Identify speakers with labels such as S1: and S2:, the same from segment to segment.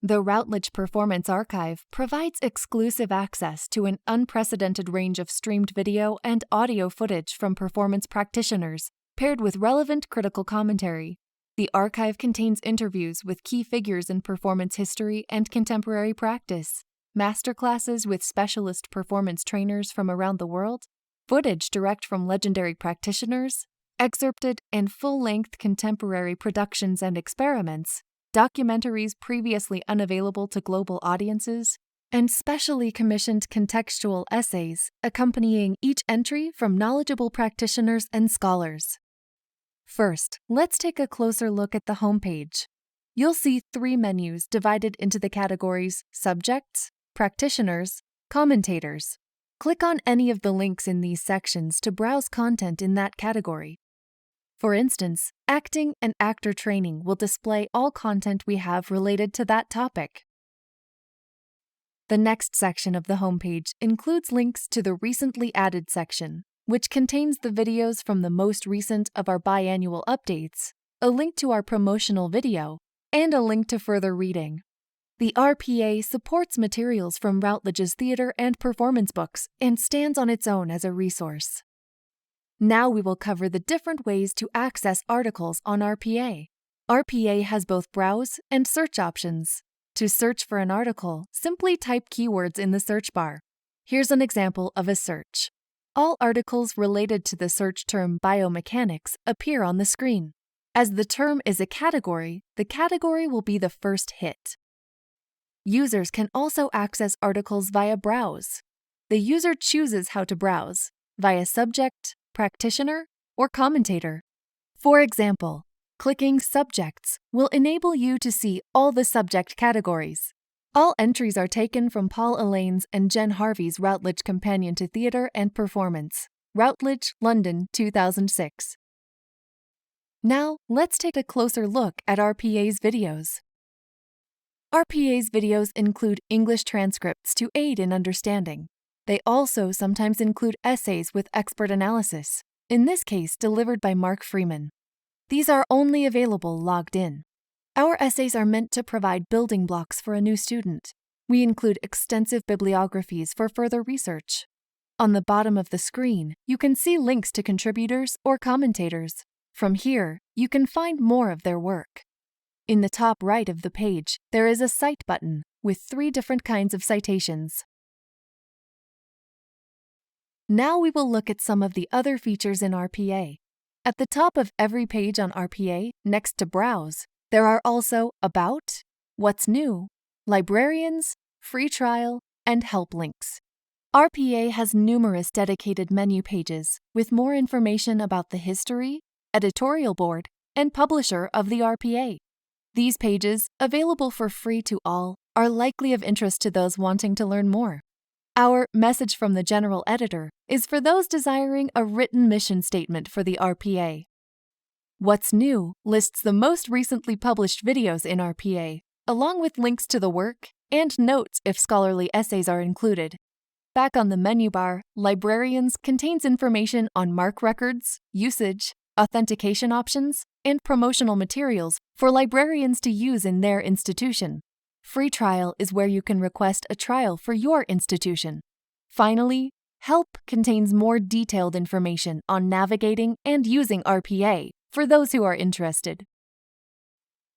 S1: The Routledge Performance Archive provides exclusive access to an unprecedented range of streamed video and audio footage from performance practitioners, paired with relevant critical commentary. The archive contains interviews with key figures in performance history and contemporary practice, masterclasses with specialist performance trainers from around the world, footage direct from legendary practitioners, excerpted and full-length contemporary productions and experiments, documentaries previously unavailable to global audiences, and specially commissioned contextual essays accompanying each entry from knowledgeable practitioners and scholars. First, let's take a closer look at the homepage. You'll see 3 menus divided into the categories Subjects, Practitioners, Commentators. Click on any of the links in these sections to browse content in that category. For instance, Acting and Actor Training will display all content we have related to that topic. The next section of the homepage includes links to the Recently Added section, which contains the videos from the most recent of our biannual updates, a link to our promotional video, and a link to further reading. The RPA supports materials from Routledge's theater and performance books and stands on its own as a resource. Now we will cover the different ways to access articles on RPA. RPA has both browse and search options. To search for an article, simply type keywords in the search bar. Here's an example of a search. All articles related to the search term biomechanics appear on the screen. As the term is a category, the category will be the first hit. Users can also access articles via browse. The user chooses how to browse, via subject, practitioner, or commentator. For example, clicking Subjects will enable you to see all the subject categories. All entries are taken from Paul Elaine's and Jen Harvey's Routledge Companion to Theatre and Performance, Routledge, London, 2006. Now, let's take a closer look at RPA's videos. RPA's videos include English transcripts to aid in understanding. They also sometimes include essays with expert analysis, in this case delivered by Mark Freeman. These are only available logged in. Our essays are meant to provide building blocks for a new student. We include extensive bibliographies for further research. On the bottom of the screen, you can see links to contributors or commentators. From here, you can find more of their work. In the top right of the page, there is a Cite button with 3 different kinds of citations. Now we will look at some of the other features in RPA. At the top of every page on RPA, next to Browse, there are also About, What's New, Librarians, Free Trial, and Help links. RPA has numerous dedicated menu pages with more information about the history, editorial board, and publisher of the RPA. These pages, available for free to all, are likely of interest to those wanting to learn more. Our Message from the General Editor is for those desiring a written mission statement for the RPA. What's New lists the most recently published videos in RPA, along with links to the work and notes if scholarly essays are included. Back on the menu bar, Librarians contains information on MARC records, usage, authentication options, and promotional materials for librarians to use in their institution. Free Trial is where you can request a trial for your institution. Finally, Help contains more detailed information on navigating and using RPA for those who are interested.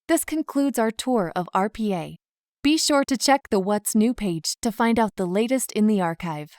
S1: This concludes our tour of RPA. Be sure to check the What's New page to find out the latest in the archive.